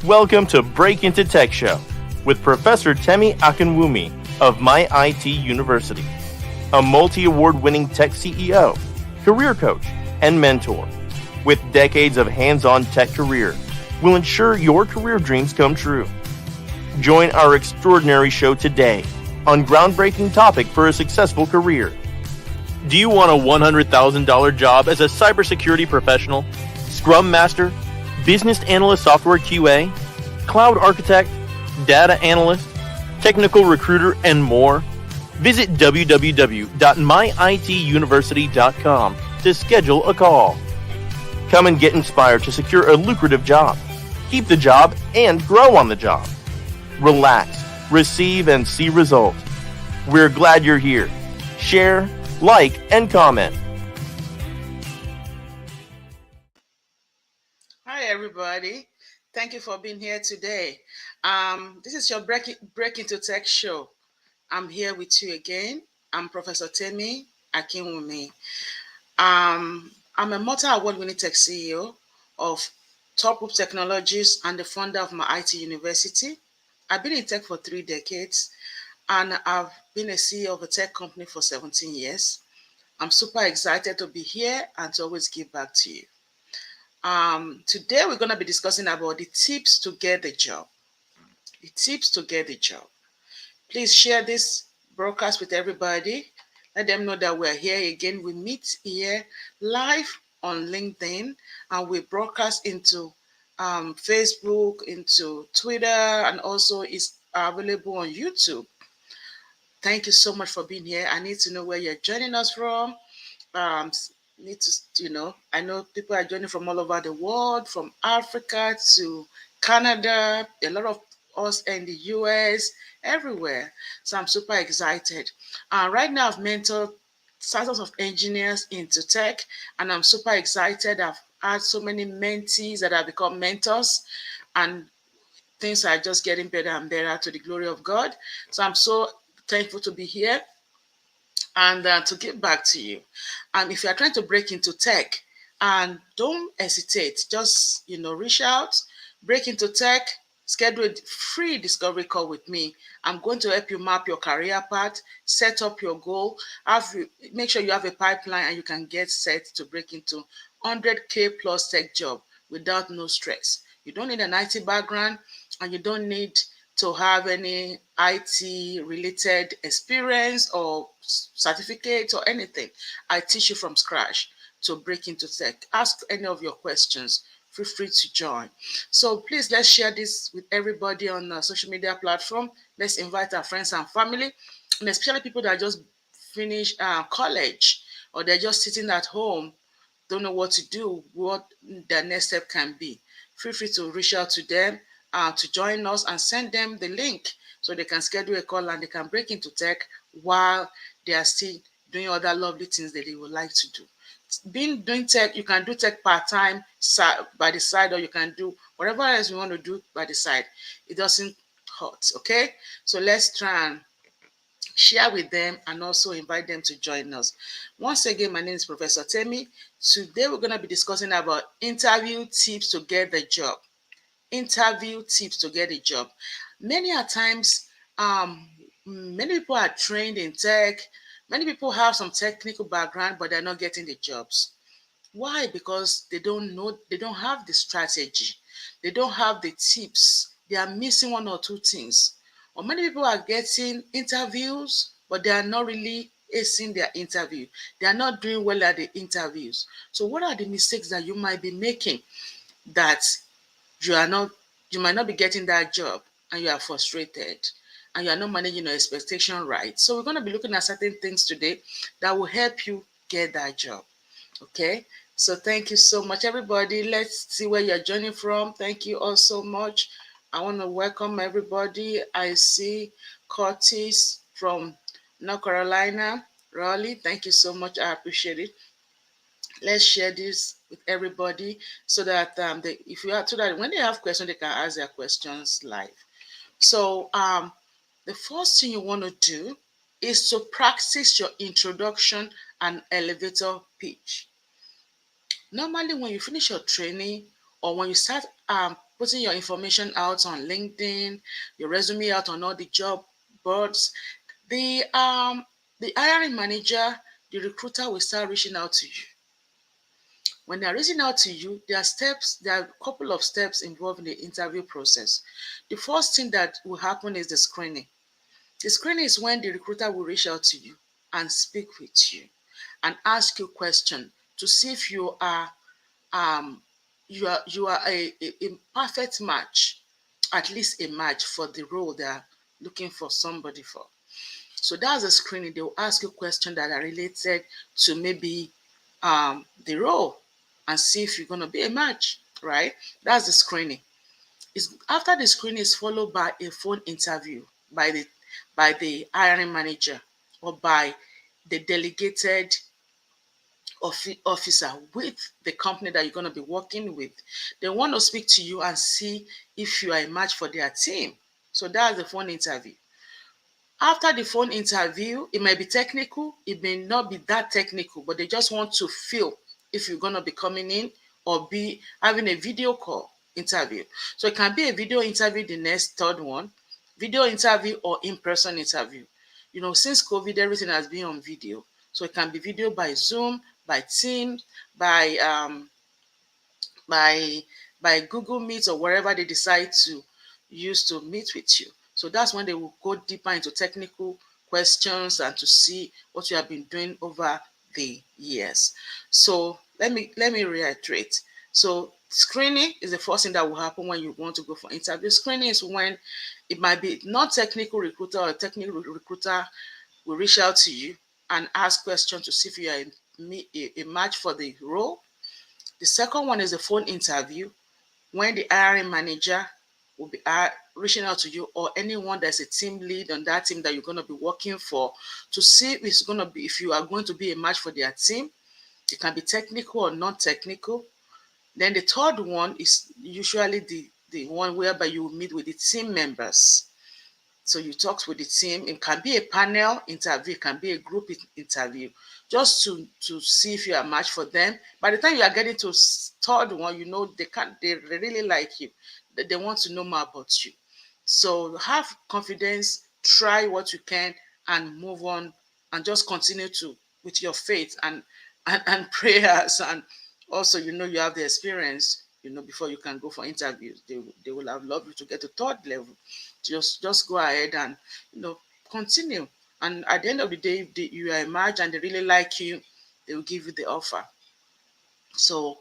Welcome to Break Into Tech Show with Professor Temi Akinwumi of MyITUniversity, a multi-award winning tech CEO, career coach, and mentor. With decades of hands-on tech career, will ensure your career dreams come true. Join our extraordinary show today on groundbreaking topic for a successful career. Do you want a $100,000 job as a cybersecurity professional, Scrum Master, Business Analyst Software QA, Cloud Architect, Data Analyst, Technical Recruiter, and more? Visit www.myituniversity.com to schedule a call. Come and get inspired to secure a lucrative job, keep the job, and grow on the job. Relax, receive, and see results. We're glad you're here. Share, like, and comment. Hi, everybody. Thank you for being here today. This is your Break Into Tech show. I'm here with you again. I'm Professor Temi Akinwumi. I'm a multi-award-winning tech CEO of Top Group Technologies and the founder of MyITUniversity. I've been in tech for 3 decades, and I've been a CEO of a tech company for 17 years. I'm super excited to be here and to always give back to you. Today, we're going to be discussing about the tips to get the job. The tips to get the job. Please share this broadcast with everybody. Let them know that we're here again. We meet here live on LinkedIn, and we broadcast into Facebook, into Twitter, and also is available on YouTube. Thank you so much for being here. I need to know where you're joining us from. I know people are joining from all over the world, from Africa to Canada, a lot of us in the US, everywhere. So I'm super excited. Right now, I've mentored thousands of engineers into tech, and I'm super excited. I've had so many mentees that have become mentors, and things are just getting better and better to the glory of God. So I'm so thankful to be here and to give back to you. And if you're trying to break into tech, and don't hesitate, just reach out, break into tech, schedule a free discovery call with me. I'm going to help you map your career path, set up your goal, make sure you have a pipeline, and you can get set to break into 100K plus tech job without no stress. You don't need an IT background, and you don't need to have any IT related experience or certificate or anything. I teach you from scratch to break into tech. Ask any of your questions. Feel free to join. So please, let's share this with everybody on the social media platform. Let's invite our friends and family, and especially people that just finished college, or they're just sitting at home, don't know what to do, what their next step can be. Feel free to reach out to them to join us, and send them the link so they can schedule a call and they can break into tech while they are still doing other lovely things that they would like to do. Doing tech, you can do tech part-time by the side, or you can do whatever else you want to do by the side. It doesn't hurt, okay? So let's try and share with them and also invite them to join us. Once again, my name is Professor Temi. Today, we're going to be discussing about interview tips to get the job. Interview tips to get a job. Many a times, many people are trained in tech. Many people have some technical background, but they're not getting the jobs. Why? Because they don't know, they don't have the strategy. They don't have the tips. They are missing 1 or 2 things. Or many people are getting interviews, but they are not really acing their interview. They are not doing well at the interviews. So what are the mistakes that you might be making that you might not be getting that job, and you are frustrated, and you are not managing your expectation right? So we're going to be looking at certain things today that will help you get that job. Okay, so thank you so much, everybody. Let's see where you're joining from. Thank you all so much. I want to welcome everybody. I see Curtis from North Carolina, Raleigh. Thank you so much. I appreciate it. Let's share this with everybody so that so that when they have questions, they can ask their questions live. So the first thing you want to do is to practice your introduction and elevator pitch. Normally, when you finish your training, or when you start putting your information out on LinkedIn, your resume out on all the job boards, the hiring manager, the recruiter will start reaching out to you. When they're reaching out to you, there are a couple of steps involved in the interview process. The first thing that will happen is the screening. The screening is when the recruiter will reach out to you and speak with you and ask you questions to see if um you are a perfect match, at least a match for the role they are looking for somebody for. So that's a screening. They will ask you questions that are related to maybe the role and see if you're going to be a match, right? That's the screening. It's, after the screening is followed by a phone interview by the hiring manager or by the delegated officer with the company that you're going to be working with. They want to speak to you and see if you are a match for their team. So that's the phone interview. After the phone interview, it may be technical, it may not be that technical, but they just want to feel if you're going to be coming in or be having a video call interview. So it can be a video interview, the next third one, video interview or in-person interview. You know, since COVID, everything has been on video. So it can be video by Zoom, by Teams, by by by Google Meet or wherever they decide to use to meet with you. So that's when they will go deeper into technical questions and to see what you have been doing over the years. So let me reiterate. So screening is the first thing that will happen when you want to go for interview. Screening is when it might be non-technical recruiter or technical recruiter will reach out to you and ask questions to see if you are a match for the role. The second one is a phone interview when the hiring manager will be reaching out to you or anyone that's a team lead on that team that you're going to be working for to see if it's going to be if you are going to be a match for their team. It can be technical or non-technical. Then the third one is usually the one whereby you will meet with the team members. So you talk with the team. It can be a panel interview, it can be a group interview, just to see if you are a match for them. By the time you are getting to third one, you know they really like you. They want to know more about you. So have confidence, try what you can, and move on, and just continue to with your faith and prayers, and also you have the experience. Before you can go for interviews, they will have loved you to get to third level. Just go ahead and continue. And at the end of the day, if you are a match and they really like you, they will give you the offer. So,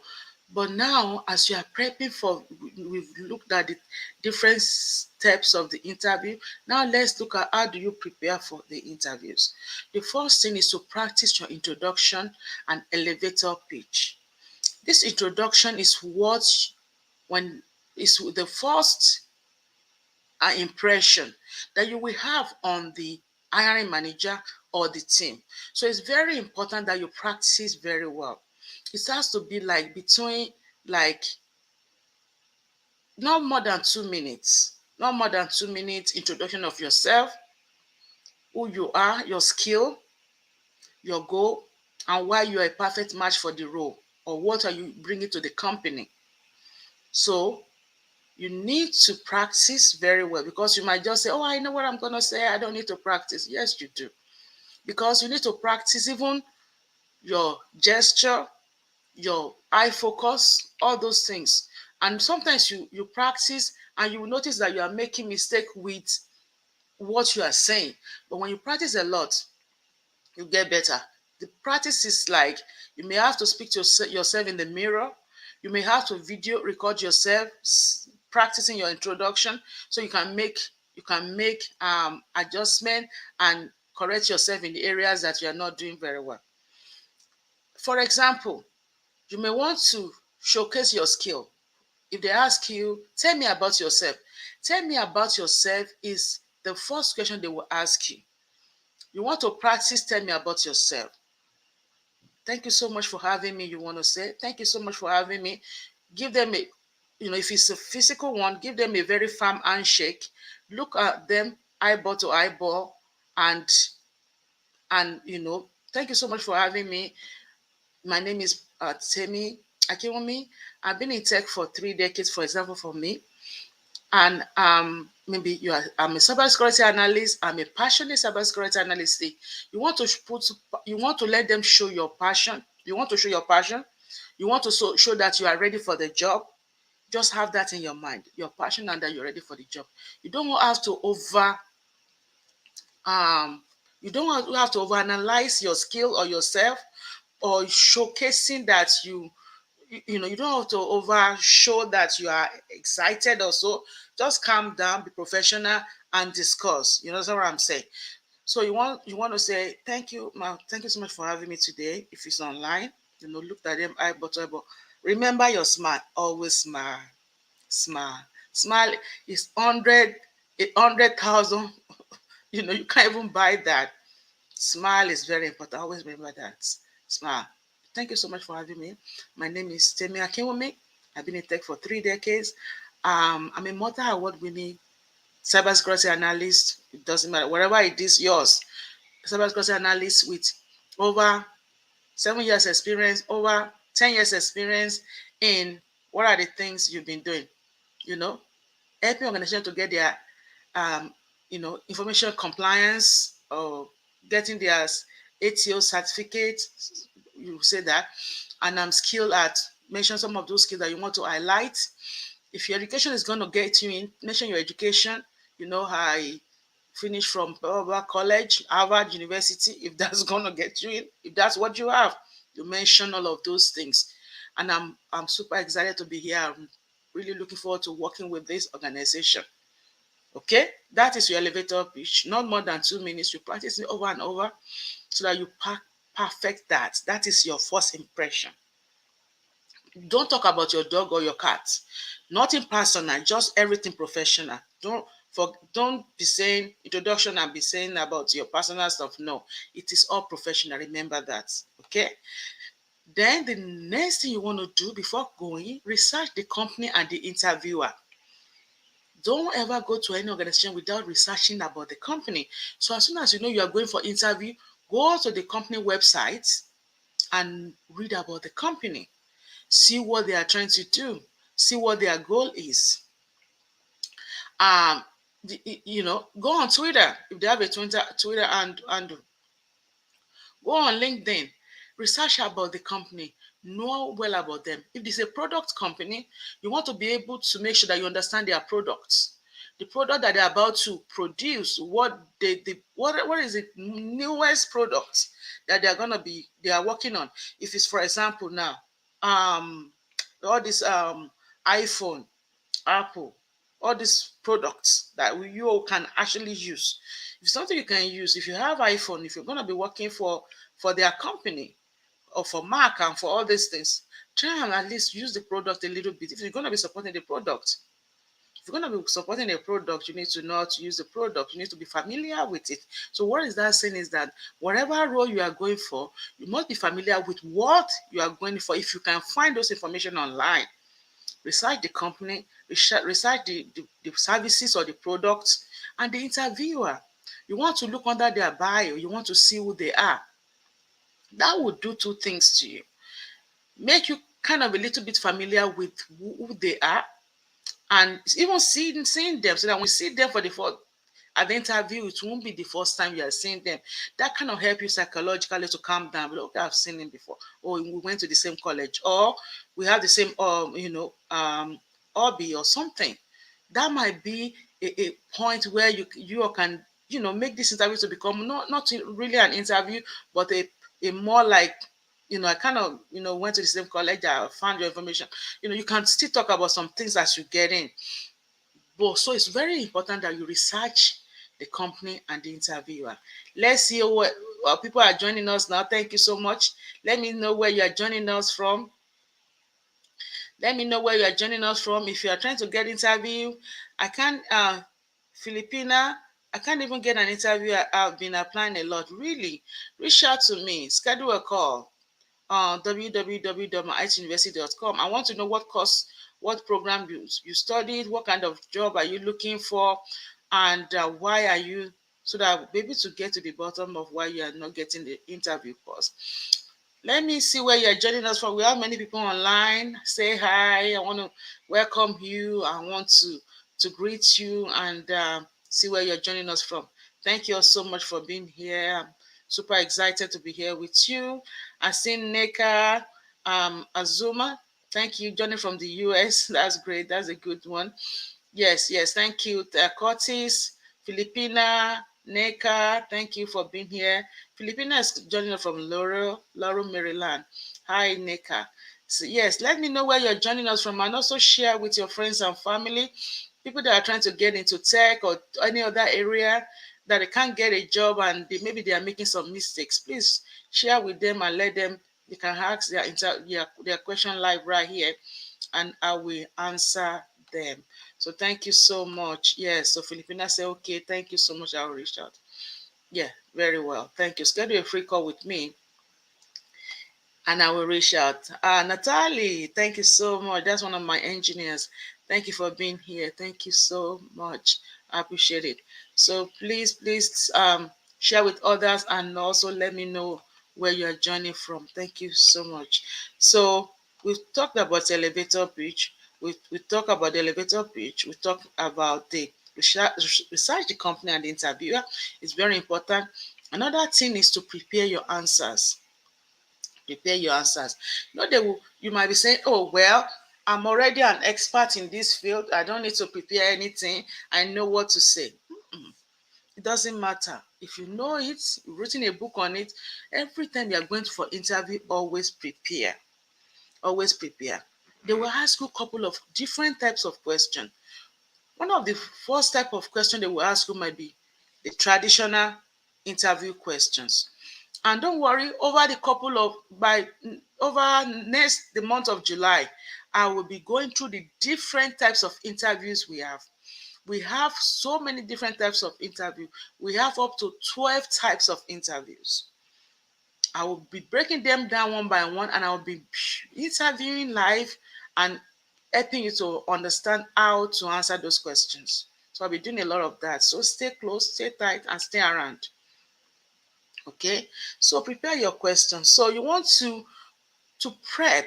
but now as you are prepping for, we've looked at the different steps of the interview. Now let's look at how do you prepare for the interviews. The first thing is to practice your introduction and elevator pitch. This introduction is when is the first impression that you will have on the hiring manager or the team. So it's very important that you practice very well. It has to be like between like not more than 2 minutes. Not more than 2 minutes introduction of yourself, who you are, your skill, your goal, and why you are a perfect match for the role, or what are you bringing to the company. So you need to practice very well, because you might just say, oh, I know what I'm going to say, I don't need to practice. Yes, you do. Because you need to practice even your gesture, your eye focus, all those things. And sometimes you practice and you will notice that you are making mistake with what you are saying. But when you practice a lot, you get better. The practice is like you may have to speak to yourself in the mirror. You may have to video record yourself practicing your introduction, so you can make adjustment and correct yourself in the areas that you are not doing very well. For example, you may want to showcase your skill. If they ask you, tell me about yourself. Tell me about yourself is the first question they will ask you. You want to practice, tell me about yourself. Thank you so much for having me. You want to say, thank you so much for having me. Give them if it's a physical one, give them a very firm handshake. Look at them eyeball to eyeball and thank you so much for having me. My name is Temi. Akinwumi, I've been in tech for 3 decades, for example, for me. And maybe I'm a cybersecurity analyst. I'm a passionate cybersecurity analyst. You want to let them show your passion. You want to show your passion. You want to show that you are ready for the job. Just have that in your mind, your passion, and that you're ready for the job. You don't have to you don't have to overanalyze your skill or yourself, or showcasing that you don't have to over show that you are excited or so. Just calm down, be professional, and discuss. That's what I'm saying. So you want to say thank you, ma. Thank you so much for having me today. If it's online, look at them eye button. But remember your smile. Always smile. Smile. Smile is 100,000. You can't even buy that. Smile is very important. Always remember that. Smile. Thank you so much for having me. My name is Temi Akinwumi. I've been in tech for 3 decades. I'm a multi-award-winning cybersecurity analyst. It doesn't matter. Wherever it is, yours. Cybersecurity analyst with over 7 years experience, over 10 years experience in what are the things you've been doing. Helping organizations to get their information compliance, or getting their ATO certificate. You say that. And I'm skilled at mention some of those skills that you want to highlight. If your education is going to get you in, mention your education. I finished from college, Harvard University. If that's going to get you in, if that's what you have, you mention all of those things. And I'm super excited to be here. I'm really looking forward to working with this organization. Okay, that is your elevator pitch. Not more than 2 minutes. You practice it over and over so that you perfect that. That is your first impression. Don't talk about your dog or your cat. Nothing personal, just everything professional. Don't be saying introduction and be saying about your personal stuff. No, it is all professional. Remember that. Okay. Then the next thing you want to do before going, research the company and the interviewer. Don't ever go to any organization without researching about the company. So as soon as you know you are going for interview, go to the company website and read about the company. See what they are trying to do. See what their goal is. Go on Twitter if they have a Twitter and go on LinkedIn. Research about the company. Know well about them. If it's a product company, you want to be able to make sure that you understand their products. The product that they're about to produce, what is the newest product that they are working on. If it's, for example, now, all this iPhone, Apple, all these products that you can actually use. If something you can use, if you have iPhone, if you're going to be working for their company or for Mac and for all these things, try and at least use the product a little bit. If you're going to be supporting the product, you need to know how to use the product. You need to be familiar with it. So what is that saying is that whatever role you are going for, you must be familiar with what you are going for. If you can find those information online, research the company, research the services or the products, and the interviewer. You want to look under their bio. You want to see who they are. That will do 2 things to you. Make you kind of a little bit familiar with who they are, and even seeing them, so that when you see them at the interview, it won't be the first time you are seeing them. That kind of help you psychologically to calm down. Okay, I've seen him before. Or we went to the same college, or we have the same hobby or something. That might be a point where you can make this interview to become not really an interview, but a more like, I kind of went to the same college, I found your information. You can still talk about some things as you get in. But so it's very important that you research the company and the interviewer. Let's see what people are joining us now. Thank you so much. Let me know where you are joining us from. Let me know where you are joining us from. If you are trying to get interview, I can't, Filipina, I can't even get an interview. I've been applying a lot. Really, reach out to me. Schedule a call on www.myituniversity.com. I want to know what program you studied, what kind of job are you looking for, and why are you, so that I'll be able to get to the bottom of why you are not getting the interview course. Let me see where you're joining us from. We have many people online. Say hi. I want to welcome you. I want to greet you and see where you're joining us from. Thank you all so much for being here. I'm super excited to be here with you. I see Neka Azuma. Thank you, joining from the US. That's great. That's a good one. Yes. Thank you, Curtis, Filipina, Neka. Thank you for being here. Filipina is joining us from Laurel, Maryland. Hi, Neka. So, yes, let me know where you're joining us from and also share with your friends and family, people that are trying to get into tech or any other area that they can't get a job and maybe they are making some mistakes. Please share with them and let them, they can ask their question live right here and I will answer them. So thank you so much. Yes, so Filipina say, okay, thank you so much. I'll reach out. Yeah, very well. Thank you. Schedule a free call with me and I will reach out. Natalie, thank you so much. That's one of my engineers. Thank you for being here. Thank you so much. I appreciate it. So please share with others and also let me know where you are joining from. Thank you so much. So we've talked about elevator pitch. We talk about the elevator pitch. We talk about the research the company and the interviewer. It's very important. Another thing is to prepare your answers. Prepare your answers. You might be saying, oh, well, I'm already an expert in this field. I don't need to prepare anything. I know what to say. It doesn't matter. If you know it, you've written a book on it, every time you're going for interview, always prepare. Always prepare. They will ask you a couple of different types of questions. One of the first type of question they will ask you might be the traditional interview questions. And don't worry, over next the month of July, I will be going through the different types of interviews we have. We have so many different types of interview. We have up to 12 types of interviews. I will be breaking them down one by one and I will be interviewing live and helping you to understand how to answer those questions. So I'll be doing a lot of that. So stay close, stay tight, and stay around. Okay, so prepare your questions. So you want to prep.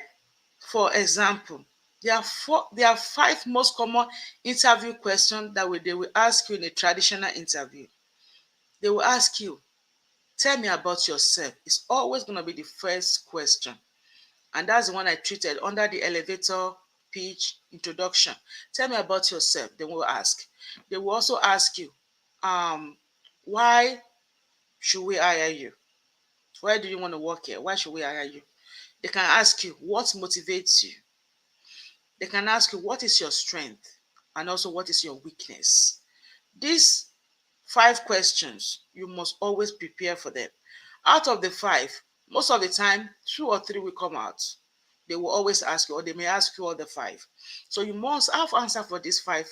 For example, there are five most common interview questions that they will ask you in a traditional interview. They will ask you, tell me about yourself. It's always going to be the first question. And that's the one I treated under the elevator pitch introduction. Tell me about yourself. They will ask. They will also ask you, why should we hire you? Why do you want to work here? Why should we hire you? They can ask you, what motivates you? They can ask you, what is your strength? And also, what is your weakness? These five questions, you must always prepare for them. Out of the five, most of the time, two or three will come out. They will always ask you, or they may ask you all the five. So you must have answer for these five.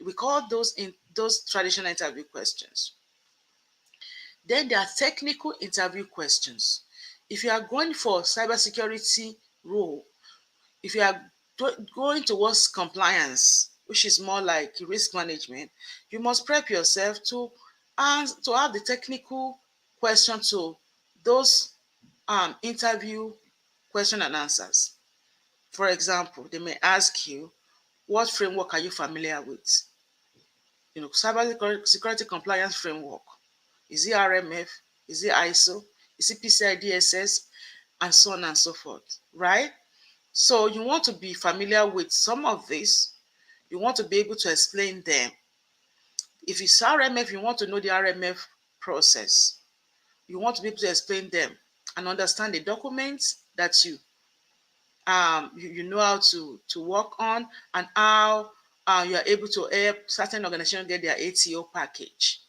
We call those traditional interview questions. Then there are technical interview questions. If you are going for cybersecurity role, if you are going towards compliance, which is more like risk management, you must prep yourself to have the technical question to those interview question and answers. For example, they may ask you, what framework are you familiar with? Cyber security compliance framework. Is it RMF? Is it ISO? Is it PCI DSS? And so on and so forth, right? So you want to be familiar with some of this. You want to be able to explain them. If it's RMF, you want to know the RMF process. You want to be able to explain them and understand the documents that you know how to work on and how you are able to help certain organizations get their ATO package.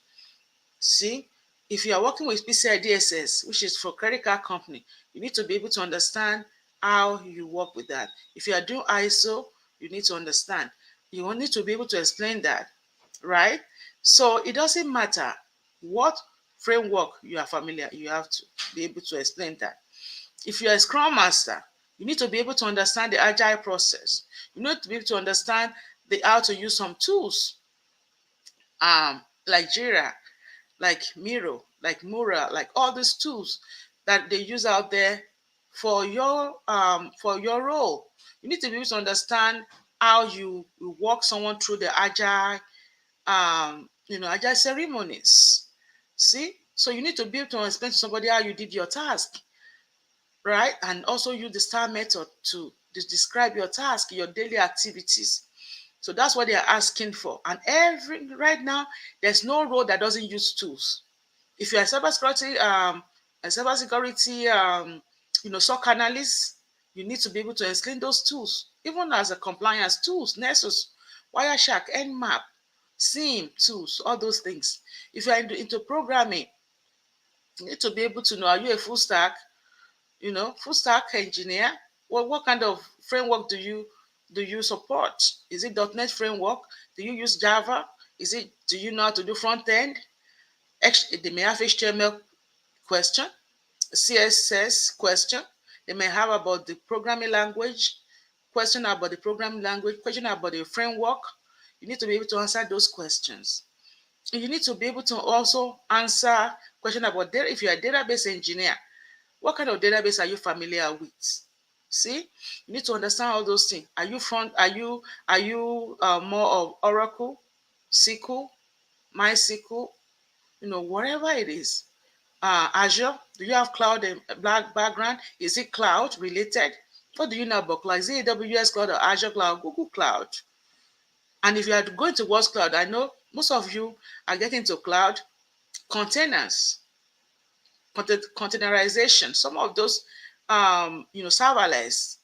See, if you are working with PCI DSS, which is for credit card company, you need to be able to understand how you work with that. If you are doing ISO, you need to understand. You will need to be able to explain that, right? So it doesn't matter what framework you are familiar, you have to be able to explain that. If you are a Scrum Master, you need to be able to understand the agile process. You need to be able to understand how to use some tools, like Jira, like Miro, like Mura, like all these tools that they use out there for your role. You need to be able to understand how you walk someone through the agile agile ceremonies. See, so you need to be able to explain to somebody how you did your task, right? And also use the STAR method to describe your task, your daily activities. So that's what they are asking for. And right now, there's no role that doesn't use tools. If you're a cybersecurity, SOC analyst, you need to be able to explain those tools, even as a compliance tools, Nessus, Wireshark, Nmap, SIEM tools, all those things. If you're into programming, you need to be able to know, are you a full stack, full stack engineer? What kind of framework do you support? Is it .NET framework? Do you use Java? Do you know how to do front end? They may have HTML question, CSS question. They may have about the programming language, question about the programming language, question about the framework. You need to be able to answer those questions. You need to be able to also answer question about data. If you're a database engineer, what kind of database are you familiar with? See, you need to understand all those things. Are you more of Oracle, SQL, MySQL, whatever it is. Azure, do you have cloud and black background? Is it cloud related? What do you know about cloud? Is it AWS cloud or Azure cloud, Google cloud? And if you are going towards cloud, I know most of you are getting to cloud containers, containerization, some of those, serverless,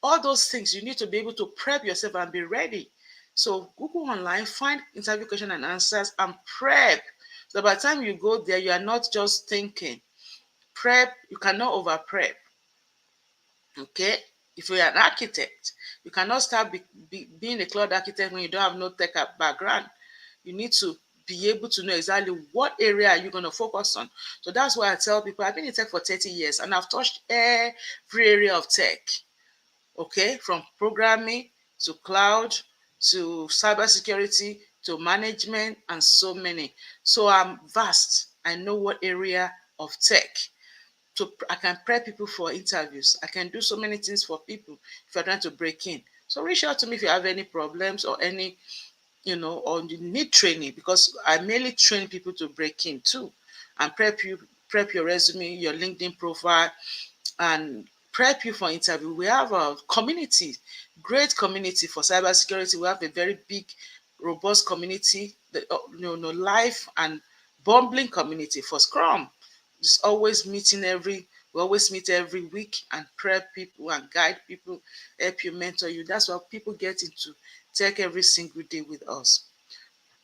all those things. You need to be able to prep yourself and be ready. So Google online, find interview question and answers and prep. So by the time you go there, you are not just thinking. Prep, you cannot over prep. Okay, if you're an architect, you cannot start being a cloud architect when you don't have no tech background. You need to be able to know exactly what area you're going to focus on. So that's why I tell people, I've been in tech for 30 years and I've touched every area of tech. Okay, from programming to cloud to cybersecurity to management and so many. So I'm vast. I know what area of tech. So I can prep people for interviews. I can do so many things for people if you're trying to break in. So reach out to me if you have any problems or any, or you need training, because I mainly train people to break in too and prep your resume, your LinkedIn profile, and prep you for interview. We have a community, great community for cybersecurity. We have a very big, robust community, live and bumbling community for Scrum. It's always we always meet every week and prep people and guide people, help you, mentor you. That's why people get into tech every single day with us.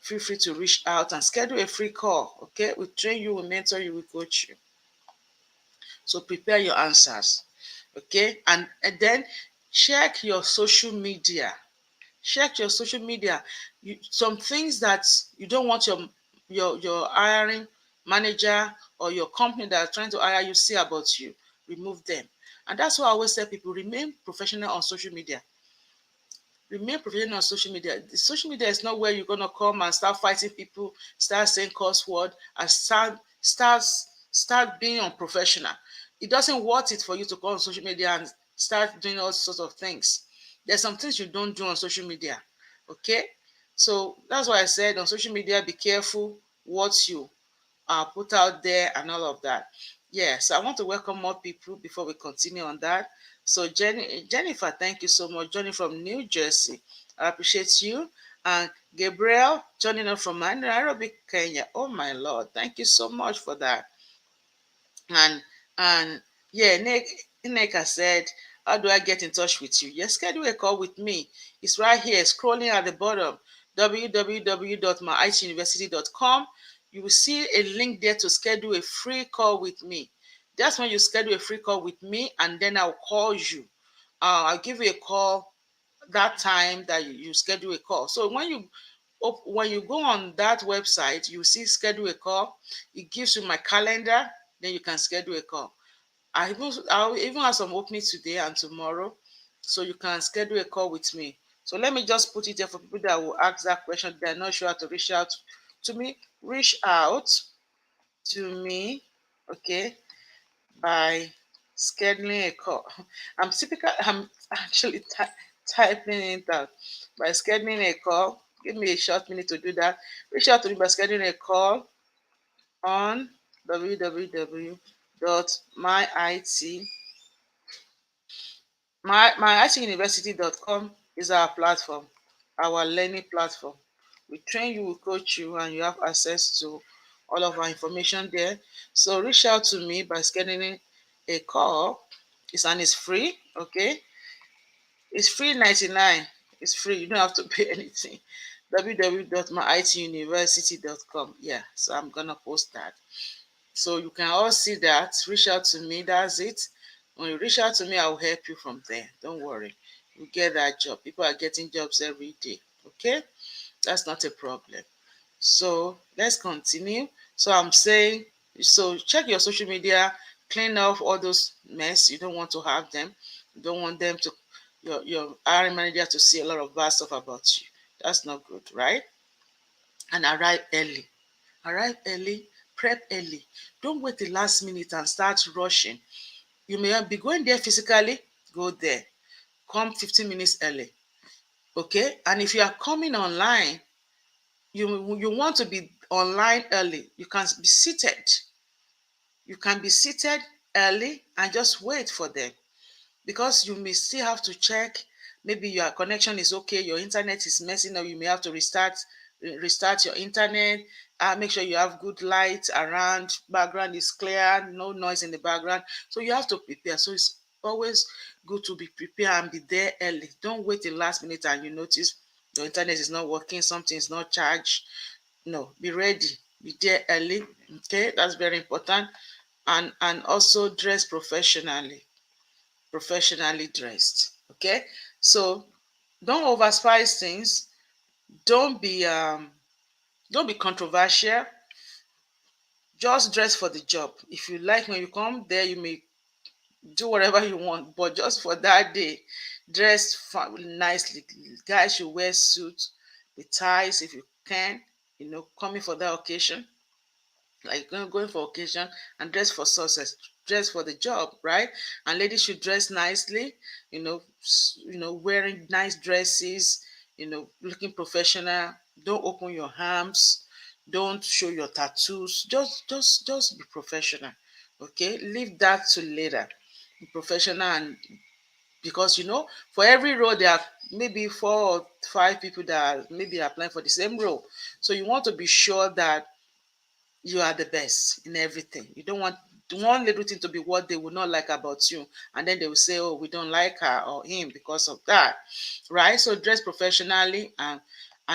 Feel free to reach out and schedule a free call. Okay, we train you, we mentor you, we coach you. So prepare your answers. Okay, and then check your social media. Check your social media. Some things that you don't want your hiring manager or your company that are trying to hire you see about you, remove them. And that's why I always tell people, remain professional on social media. Remain professional on social media. The social media is not where you're gonna come and start fighting people, start saying curse word, and start being unprofessional. It doesn't worth it for you to go on social media and start doing all sorts of things. There's some things you don't do on social media. Okay, so that's why I said on social media, be careful what you put out there and all of that. Yes, I want to welcome more people before we continue on that. So Jennifer, thank you so much. Joining from New Jersey. I appreciate you. And Gabriel joining us from Nairobi, Kenya. Oh my Lord, thank you so much for that. And yeah, Nick has said, how do I get in touch with you? Yes, schedule a call with me. It's right here, scrolling at the bottom, www.myituniversity.com. You will see a link there to schedule a free call with me. That's when you schedule a free call with me, and then I'll call you. I'll give you a call that time that you schedule a call. So when you go on that website, you see schedule a call. It gives you my calendar. Then you can schedule a call. I'll even have some openings today and tomorrow, so you can schedule a call with me. So let me just put it there for people that will ask that question. They're not sure how to reach out to me. Reach out to me, okay, by scheduling a call. I'm actually typing it out. By scheduling a call, give me a short minute to do that. Reach out to me by scheduling a call on www.myit myITUniversity.com is our platform, our learning platform. We train you, we coach you, and you have access to all of our information there. So reach out to me by scheduling a call. It's free, okay? It's free 99. It's free. You don't have to pay anything. www.myITUniversity.com. Yeah, so I'm gonna post that. So you can all see that. Reach out to me. That's it. When you reach out to me, I'll help you from there. Don't worry. You get that job. People are getting jobs every day. Okay? That's not a problem. So let's continue. So I'm saying, so check your social media, clean off all those mess. You don't want to have them. You don't want them to your hiring manager to see a lot of bad stuff about you. That's not good, right? And arrive early. Arrive early, prep early. Don't wait the last minute and start rushing. You may be going there physically, go there. Come 15 minutes early. Okay? And if you are coming online, you want to be online early. You can be seated. You can be seated early and just wait for them, because you may still have to check. Maybe your connection is okay, your internet is messing up, you may have to restart your internet. Make sure you have good light around, background is clear, no noise in the background. So you have to prepare. So it's always good to be prepared and be there early. Don't wait till last minute and you notice your internet is not working, something is not charged. No, be ready, be there early. Okay, that's very important. And also dress professionally dressed. Okay, so don't overspice things. Don't be controversial. Just dress for the job. If you like, when you come there, you may do whatever you want, but just for that day, dress nicely. Guys should wear suits with ties if you can, coming for that occasion, like going for occasion, and dress for success, dress for the job, right? And ladies should dress nicely, wearing nice dresses, looking professional. Don't open your arms, don't show your tattoos. Just be professional. Okay, leave that to later. Be professional. And because for every role there are maybe 4 or 5 people that are maybe applying for the same role, so you want to be sure that you are the best in everything. You don't want one little thing to be what they would not like about you, and then they will say, oh, we don't like her or him because of that, right? So dress professionally, and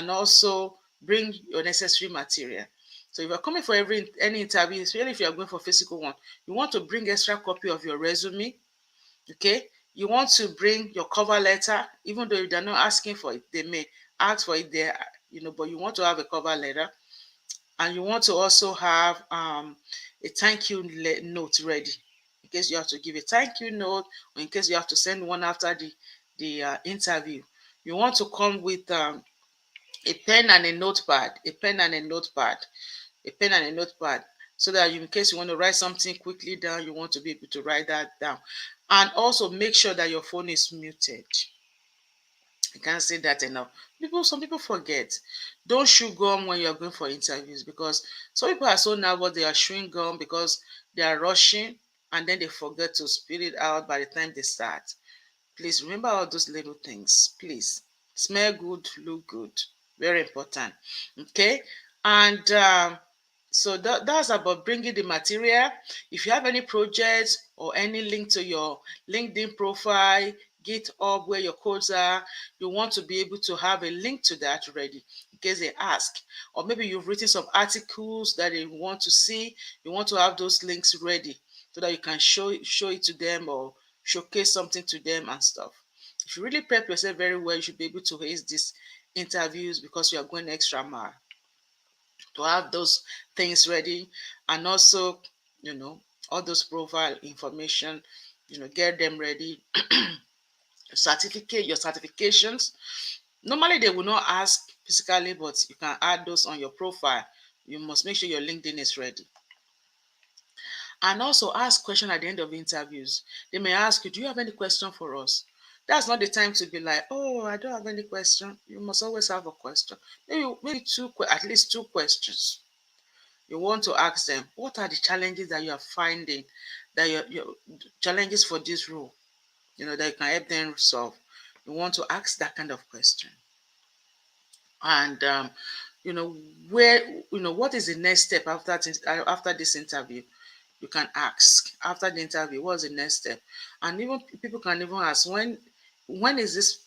also bring your necessary material. So if you're coming for any interview, especially if you're going for physical one, you want to bring extra copy of your resume. Okay, you want to bring your cover letter. Even though they're not asking for it, they may ask for it there, but you want to have a cover letter. And you want to also have a thank you note ready, in case you have to give a thank you note, or in case you have to send one after the interview. You want to come with a pen and a notepad, so that in case you want to write something quickly down, you want to be able to write that down. And also make sure that your phone is muted. I can't say that enough. Some people forget. Don't chew gum when you're going for interviews, because some people are so nervous they are chewing gum because they are rushing, and then they forget to spit it out by the time they start. Please remember all those little things. Please smell good, look good. Very important. Okay, and so that's about bringing the material. If you have any projects or any link to your LinkedIn profile, GitHub, where your codes are, you want to be able to have a link to that ready in case they ask. Or maybe you've written some articles that they want to see. You want to have those links ready so that you can show it to them, or showcase something to them and stuff. If you really prep yourself very well, you should be able to ace these interviews, because you are going extra mile to have those things ready. And also, all those profile information, get them ready. Your certifications. Normally they will not ask physically, but you can add those on your profile. You must make sure your LinkedIn is ready. And also ask questions at the end of interviews. They may ask you, do you have any question for us? That's not the time to be like, oh, I don't have any question. You must always have a question. Maybe at least two questions. You want to ask them, what are the challenges that you are finding, that your challenges for this role, that you can help them solve. You want to ask that kind of question. And you know, what is the next step after this interview? You can ask after the interview, what's the next step? And even people can even ask, when is this,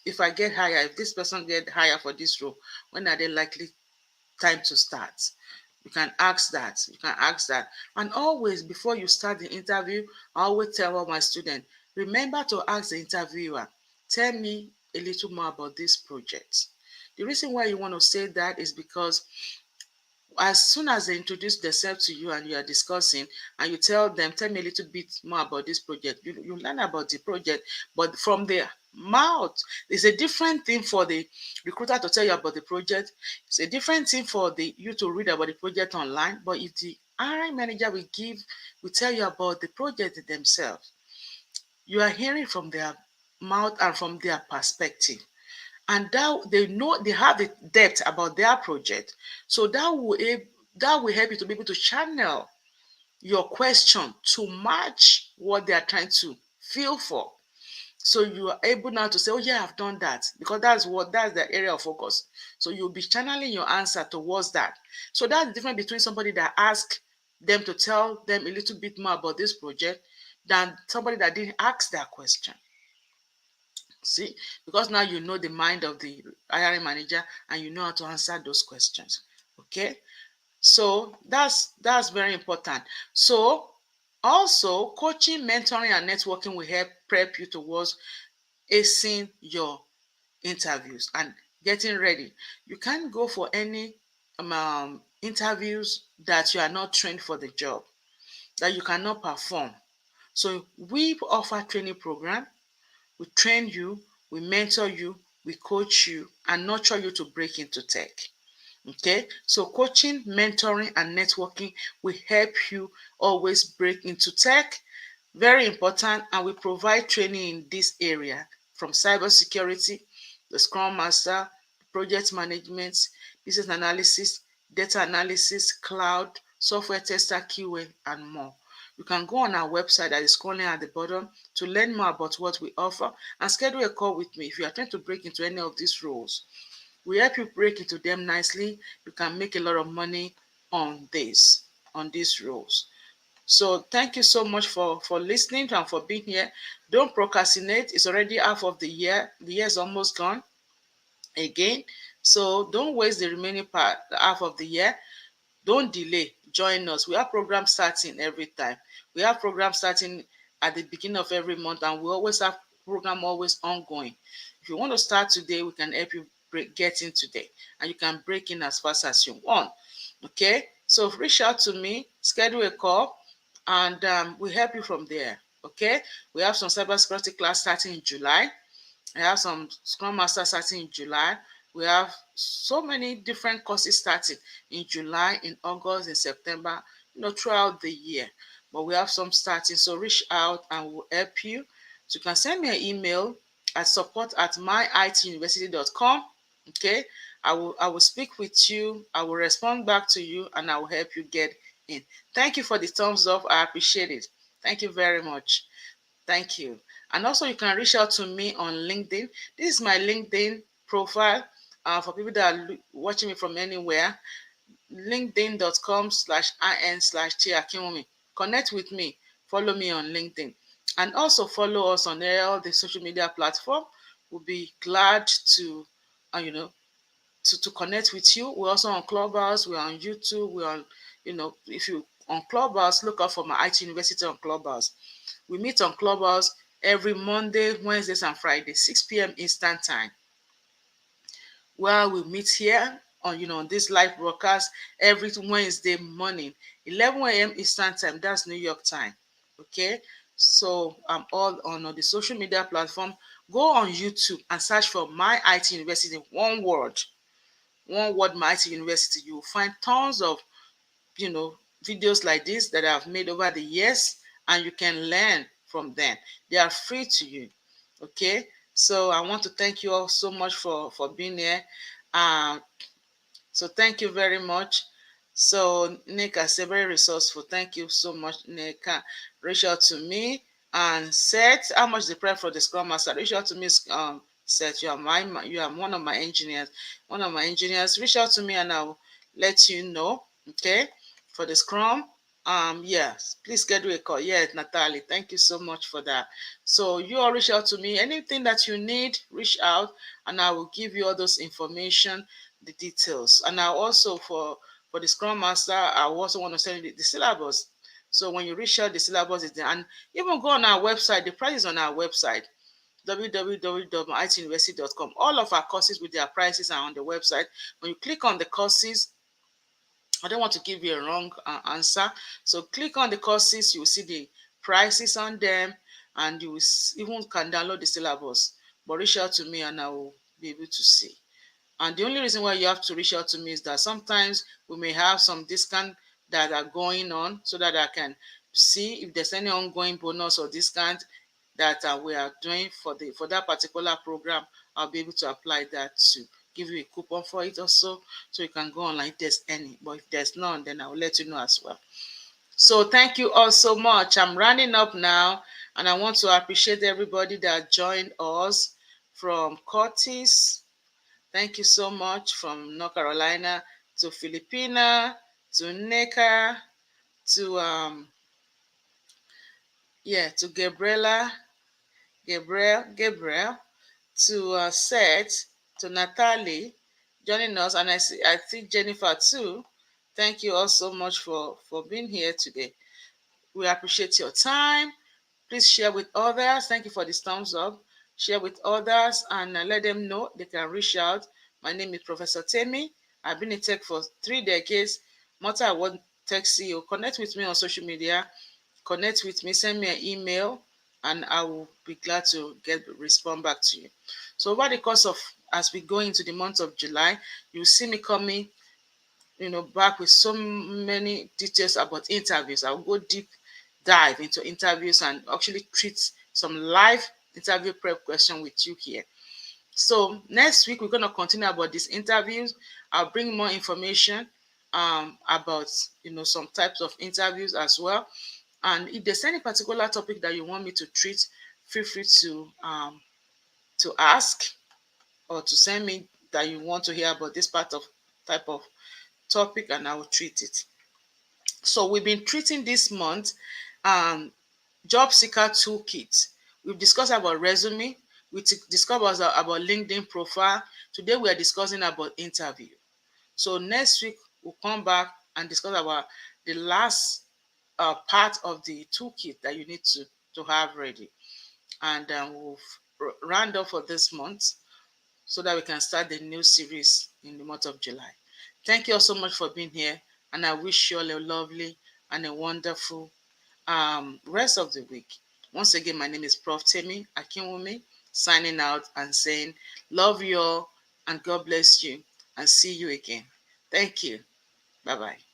if I get hired, if this person get hired for this role, when are they likely time to start? You can ask that. You can ask that. And always, before you start the interview, I always tell all my students, remember to ask the interviewer, tell me a little more about this project. The reason why you want to say that is because as soon as they introduce themselves to you and you are discussing, and you tell them, tell me a little bit more about this project, you learn about the project, but from their mouth. It's a different thing for the recruiter to tell you about the project. It's a different thing for you to read about the project online. But if the hiring manager will tell you about the project themselves, you are hearing from their mouth and from their perspective, and that they have the depth about their project. So that will help you to be able to channel your question to match what they are trying to feel for. So you are able now to say, oh yeah, I've done that, because that's the area of focus. So you'll be channeling your answer towards that. So that's the difference between somebody that asks them to tell them a little bit more about this project than somebody that didn't ask that question. See, because now you know the mind of the hiring manager and you know how to answer those questions. Okay, so that's very important. So also, coaching, mentoring, and networking will help prep you towards acing your interviews and getting ready. You can't go for any interviews that you are not trained for the job, that you cannot perform. So we offer training program. We train you, we mentor you, we coach you, and nurture you to break into tech. Okay, so coaching, mentoring, and networking will help you always break into tech. Very important, and we provide training in this area, from cybersecurity, the Scrum Master, project management, business analysis, data analysis, cloud, software tester, QA, and more. You can go on our website that is scrolling at the bottom to learn more about what we offer and schedule a call with me if you are trying to break into any of these roles. We help you break into them nicely. You can make a lot of money on these roles. So thank you so much for listening and for being here. Don't procrastinate. It's already half of the year. The year is almost gone again. So don't waste the remaining part, the half of the year. Don't delay. Join us. We have programs starting every time. We have programs starting at the beginning of every month, and we always have program always ongoing. If you want to start today, we can help you get in today, and you can break in as fast as you want. Okay, so reach out to me, schedule a call, and we'll help you from there. Okay, we have some cybersecurity class starting in July. I have some Scrum Master starting in July. We have so many different courses starting in July, in August, in September, throughout the year. But we have some starting. So reach out and we'll help you. So you can send me an email at support@myITUniversity.com. Okay. I will speak with you. I will respond back to you and I will help you get in. Thank you for the thumbs up. I appreciate it. Thank you very much. Thank you. And also, you can reach out to me on LinkedIn. This is my LinkedIn profile for people that are watching me from anywhere. linkedin.com/in/Akinwumi. Connect with me. Follow me on LinkedIn. And also follow us on all the social media platform. We'll be glad to, to connect with you. We're also on Clubhouse. We're on YouTube. We're on, if you on Clubhouse, look out for MyITUniversity on Clubhouse. We meet on Clubhouse every Monday, Wednesdays, and Fridays, 6 p.m. Eastern Time. Well, we meet here on this live broadcast every Wednesday morning, 11 a.m. Eastern Time. That's New York time. Okay. So I'm all on the social media platform. Go on YouTube and search for MyITUniversity. One word, MyITUniversity. You will find tons of videos like this that I've made over the years, and you can learn from them. They are free to you. Okay, so I want to thank you all so much for being here. Um, so thank you very much. So Nick, I say very resourceful. Thank you so much, Nick. Reach out to me and Seth. How much the price for the Scrum Master? Reach out to me, Seth. You are one of my engineers. One of my engineers. Reach out to me and I'll let you know. Okay, for the Scrum. Yes, please schedule a call. Yes, Natalie. Thank you so much for that. So you all reach out to me. Anything that you need, reach out, and I will give you all those information, the details. And now also for the Scrum Master, I also want to send you the syllabus. So when you reach out, the syllabus is there. And even go on our website, the price is on our website, www.myituniversity.com. All of our courses with their prices are on the website. When you click on the courses, I don't want to give you a wrong answer. So click on the courses, you will see the prices on them, and you will even can download the syllabus. But reach out to me and I will be able to see. And the only reason why you have to reach out to me is that sometimes we may have some discount that are going on, so that I can see if there's any ongoing bonus or discount that we are doing for that particular program. I'll be able to apply that to give you a coupon for it also, so you can go online if there's any. But if there's none, then I will let you know as well. So thank you all so much. I'm running up now, and I want to appreciate everybody that joined us from Curtis. Thank you so much, from North Carolina to Filipina to Neka to to Gabriel to Seth, to Natalie joining us, and I think Jennifer too. Thank you all so much for being here today. We appreciate your time. Please share with others. Thank you for this thumbs up. Share with others and let them know they can reach out. My name is Professor Temi. I've been in tech for 3 decades. Multi-award tech CEO. Connect with me on social media. Connect with me. Send me an email, and I will be glad to respond back to you. So over the course of, as we go into the month of July, you'll see me coming, back with so many details about interviews. I'll go deep dive into interviews and actually treat some live interview prep question with you here. So next week, we're going to continue about these interviews. I'll bring more information about, some types of interviews as well. And if there's any particular topic that you want me to treat, feel free to ask or to send me that you want to hear about this type of topic, and I will treat it. So we've been treating this month job seeker toolkit. We've discussed about resume. We discussed about LinkedIn profile. Today we are discussing about interview. So next week we'll come back and discuss about the last part of the toolkit that you need to have ready. And we'll round up for this month so that we can start the new series in the month of July. Thank you all so much for being here, and I wish you all a lovely and a wonderful rest of the week. Once again, my name is Prof. Temi Akinwumi, signing out and saying, love you all and God bless you, and see you again. Thank you. Bye-bye.